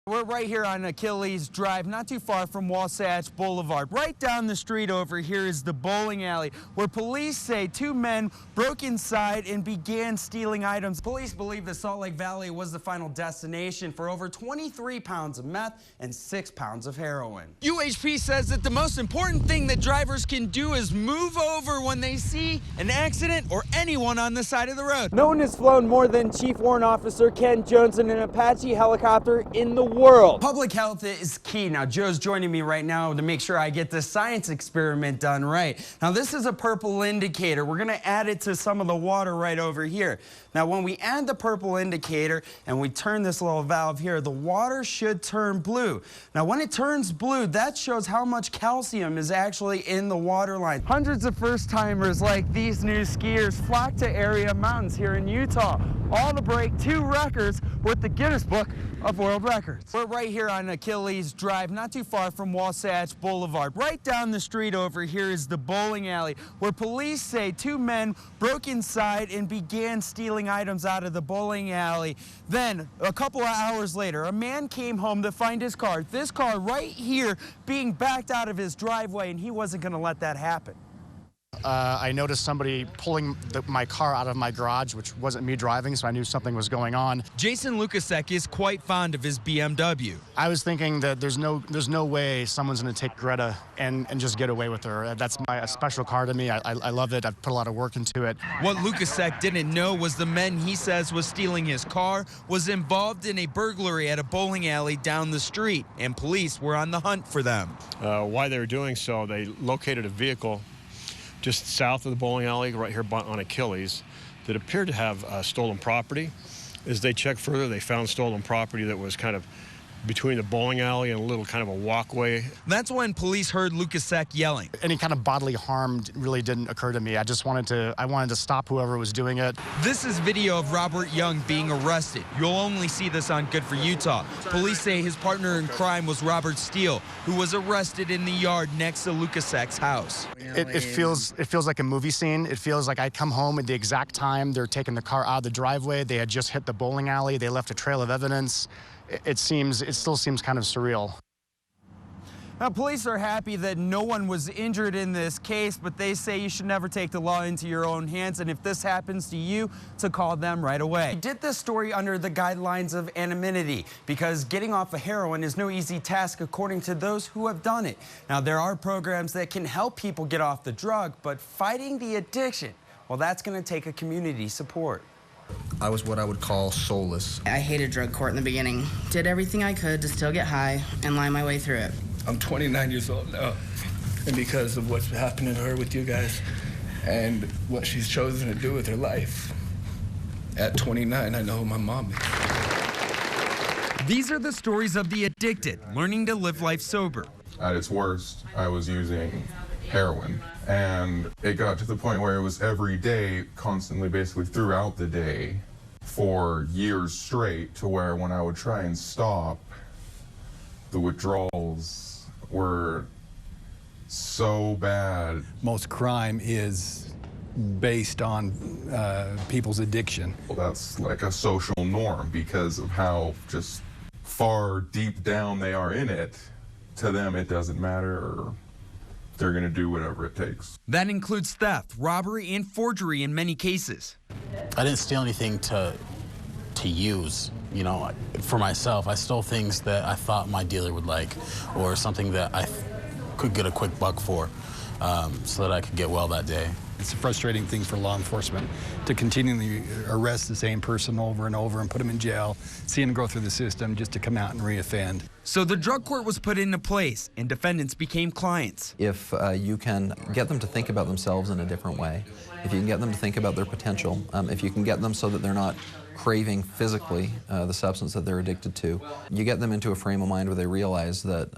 We're right here on Achilles Drive, not too far from Wasatch Boulevard. Right down the street over here is the bowling alley, where police say two men broke inside and began stealing items. Police believe the Salt Lake Valley was the final destination for over 23 pounds of meth and 6 pounds of heroin. UHP says that the most important thing that drivers can do is move over when they see an accident or anyone on the side of the road. No one has flown more than Chief Warrant Officer Ken Jones in an Apache helicopter in the world. Public health is key. Now, Joe's joining me right now to make sure I get this science experiment done right. Now, this is a purple indicator. We're going to add it to some of the water right over here. Now, when we add the purple indicator and we turn this little valve here, the water should turn blue. Now, when it turns blue, that shows how much calcium is actually in the water line. Hundreds of first-timers like these new skiers flock to area mountains here in Utah, all to break 2 records with the Guinness Book of World Records. We're right here on Achilles Drive, not too far from Wasatch Boulevard. Right down the street over here is the bowling alley, where police say 2 men broke inside and began stealing items out of the bowling alley. Then, a couple of hours later, a man came home to find his car, this car right here, being backed out of his driveway, and he wasn't going to let that happen. I noticed somebody pulling my car out of my garage, which wasn't me driving, so I knew something was going on. Jason Lukasek is quite fond of his BMW. I was thinking that there's no way someone's going to take Greta and just get away with her. That's a special car to me. I love it. I've put a lot of work into it. What Lukasek didn't know was the men he says was stealing his car was involved in a burglary at a bowling alley down the street, and police were on the hunt for them. While they were doing so, they located a vehicle just south of the bowling alley, right here on Achilles, that appeared to have stolen property. As they checked further, they found stolen property that was kind of between the bowling alley and a little kind of a walkway. That's when police heard Lukasek yelling. Any kind of bodily harm really didn't occur to me. I wanted to stop whoever was doing it. This is video of Robert Young being arrested. You'll only see this on Good for Utah. Police say his partner in crime was Robert Steele, who was arrested in the yard next to Lukasek's house. It feels like a movie scene. It feels like I come home at the exact time they're taking the car out of the driveway. They had just hit the bowling alley. They left a trail of evidence. It still seems kind of surreal. Now, police are happy that no one was injured in this case, but they say you should never take the law into your own hands, and if this happens to you, to call them right away. We did this story under the guidelines of anonymity, because getting off of heroin is no easy task according to those who have done it. Now, there are programs that can help people get off the drug, but fighting the addiction, well, that's going to take a community support. I was what I would call soulless. I hated drug court in the beginning. Did everything I could to still get high and lie my way through it. I'm 29 years old now, and because of what's happening to her with you guys and what she's chosen to do with her life, at 29, I know who my mom is. These are the stories of the addicted, learning to live life sober. At its worst, I was using heroin, and it got to the point where it was every day, constantly, basically throughout the day, for years straight, to where when I would try and stop, the withdrawals were so bad. Most crime is based on people's addiction. Well, that's like a social norm because of how just far deep down they are in it. To them, it doesn't matter, or they're going to do whatever it takes. That includes theft, robbery, and forgery in many cases. I didn't steal anything to use, you know, for myself. I stole things that I thought my dealer would like, or something that I could get a quick buck for, so that I could get well that day. It's a frustrating thing for law enforcement to continually arrest the same person over and over and put them in jail, see them go through the system just to come out and reoffend. So the drug court was put into place and defendants became clients. If you can get them to think about themselves in a different way, if you can get them to think about their potential, if you can get them so that they're not craving physically the substance that they're addicted to, you get them into a frame of mind where they realize that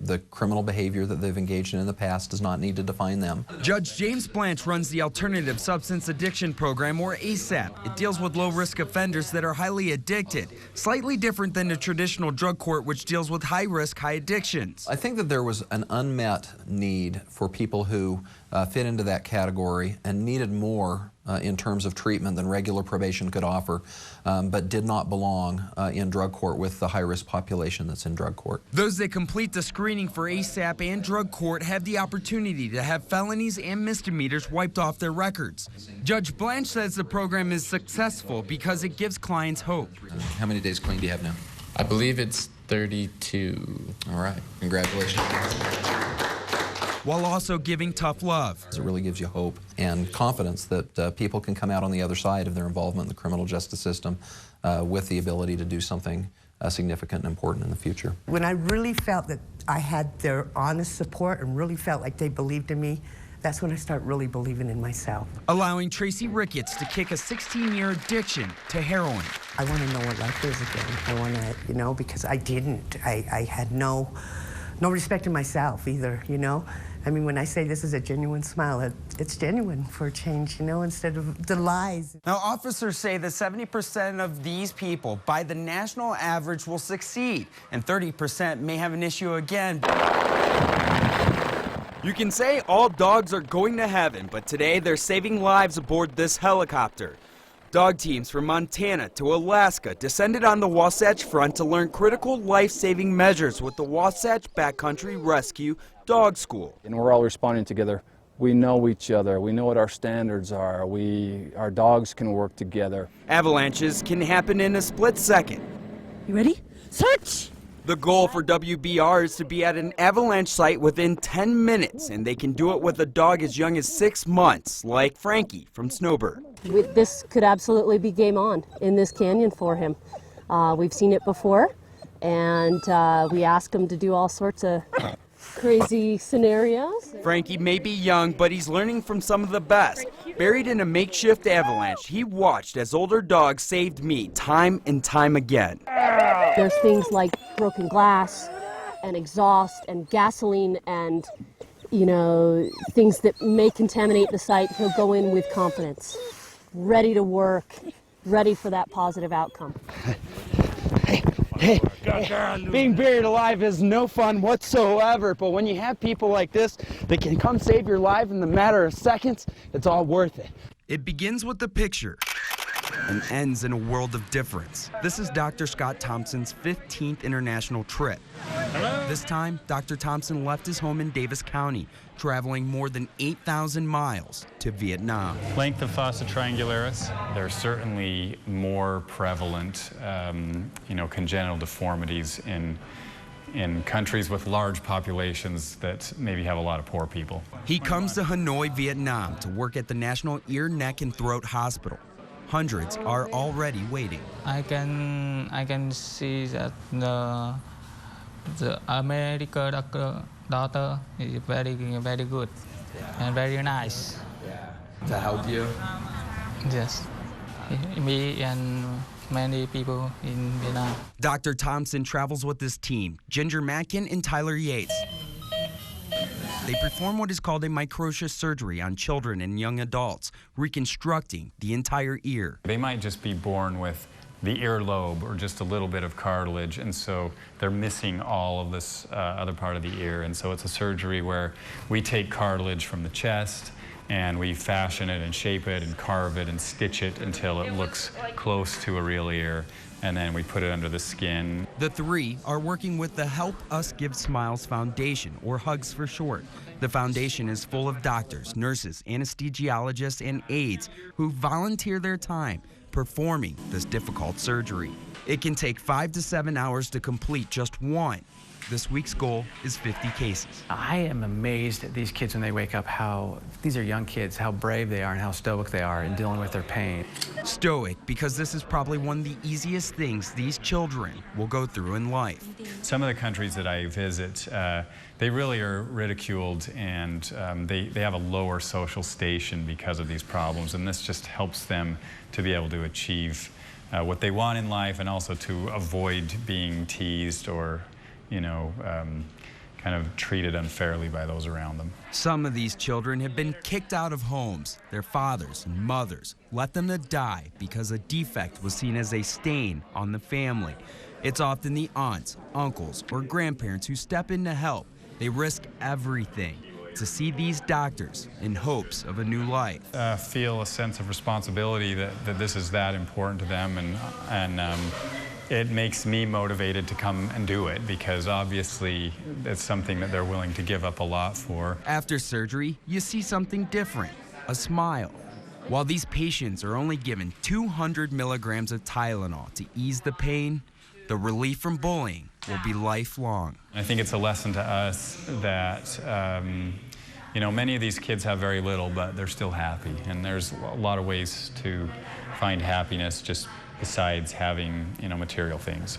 the criminal behavior that they've engaged in the past does not need to define them. Judge James Blanche runs the Alternative Substance Addiction Program, or ASAP. It deals with low-risk offenders that are highly addicted, slightly different than the traditional drug court, which deals with high-risk, high addictions. I think that there was an unmet need for people who fit into that category and needed more in terms of treatment than regular probation could offer, but did not belong in drug court with the high-risk population that's in drug court. Those that complete the screening for ASAP and drug court have the opportunity to have felonies and misdemeanors wiped off their records. Judge Blanche says the program is successful because it gives clients hope. How many days clean do you have now? I believe it's 32. All right, congratulations. While also giving tough love. It really gives you hope and confidence that people can come out on the other side of their involvement in the criminal justice system with the ability to do something significant and important in the future. When I really felt that I had their honest support and really felt like they believed in me, that's when I start really believing in myself. Allowing Tracy Ricketts to kick a 16-year addiction to heroin. I want to know what life is again. I want to, you know, because I didn't. I had no respect in myself either, you know. I mean, when I say this is a genuine smile, it's genuine for a change, you know, instead of the lies. Now, officers say that 70% of these people, by the national average, will succeed, and 30% may have an issue again. You can say all dogs are going to heaven, but today they're saving lives aboard this helicopter. Dog teams from Montana to Alaska descended on the Wasatch Front to learn critical life-saving measures with the Wasatch Backcountry Rescue Dog School. And we're all responding together. We know each other. We know what our standards are. Our dogs can work together. Avalanches can happen in a split second. You ready? Search! The goal for WBR is to be at an avalanche site within 10 minutes, and they can do it with a dog as young as 6 months, like Frankie from Snowbird. This could absolutely be game on in this canyon for him. We've seen it before, and we ask him to do all sorts of crazy scenarios. Frankie may be young, but he's learning from some of the best. Buried in a makeshift avalanche, he watched as older dogs saved me time and time again. There's things like broken glass and exhaust and gasoline and, you know, things that may contaminate the site. He'll go in with confidence, ready to work, ready for that positive outcome. Hey, being buried alive is no fun whatsoever, but when you have people like this that can come save your life in the matter of seconds, it's all worth it. It begins with the picture and ends in a world of difference. This is Dr. Scott Thompson's 15th international trip. Hello. This time, Dr. Thompson left his home in Davis County, traveling more than 8,000 miles to Vietnam. Length of fossa triangularis. They're certainly more prevalent, congenital deformities in countries with large populations that maybe have a lot of poor people. He comes to Hanoi, Vietnam to work at the National Ear, Neck, and Throat Hospital. Hundreds are already waiting. I can see that the American doctor is very good and very nice. To help you? Yes, me and many people in Vietnam. Dr. Thompson travels with his team, Ginger Matkin and Tyler Yates. They perform what is called a microtia surgery on children and young adults, reconstructing the entire ear. They might just be born with the earlobe or just a little bit of cartilage, and so they're missing all of this other part of the ear. And so it's a surgery where we take cartilage from the chest and we fashion it and shape it and carve it and stitch it until it looks close to a real ear, and then we put it under the skin. The three are working with the Help Us Give Smiles Foundation, or HUGS for short. The foundation is full of doctors, nurses, anesthesiologists, and aides who volunteer their time performing this difficult surgery. It can take 5 to 7 hours to complete just one. This week's goal is 50 cases. I am amazed at these kids when they wake up, these are young kids, how brave they are and how stoic they are in dealing with their pain. Stoic because this is probably one of the easiest things these children will go through in life. Some of the countries that I visit, they really are ridiculed, and they have a lower social station because of these problems, and this just helps them to be able to achieve what they want in life, and also to avoid being teased or kind of treated unfairly by those around them. Some of these children have been kicked out of homes. Their fathers and mothers left them to die because a defect was seen as a stain on the family. It's often the aunts, uncles, or grandparents who step in to help. They risk everything. to see these doctors in hopes of a new life. Feel a sense of responsibility that this is that important to them, and it makes me motivated to come and do it, because obviously it's something that they're willing to give up a lot for. After surgery, you see something different, a smile. While these patients are only given 200 milligrams of Tylenol to ease the pain, the relief from bullying will be lifelong. I think it's a lesson to us that, you know, many of these kids have very little, but they're still happy. And there's a lot of ways to find happiness just besides having, you know, material things.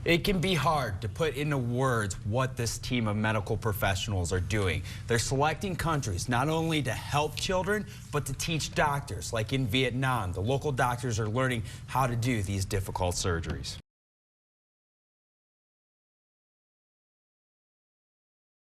It can be hard to put into words what this team of medical professionals are doing. They're selecting countries not only to help children, but to teach doctors. Like in Vietnam, the local doctors are learning how to do these difficult surgeries.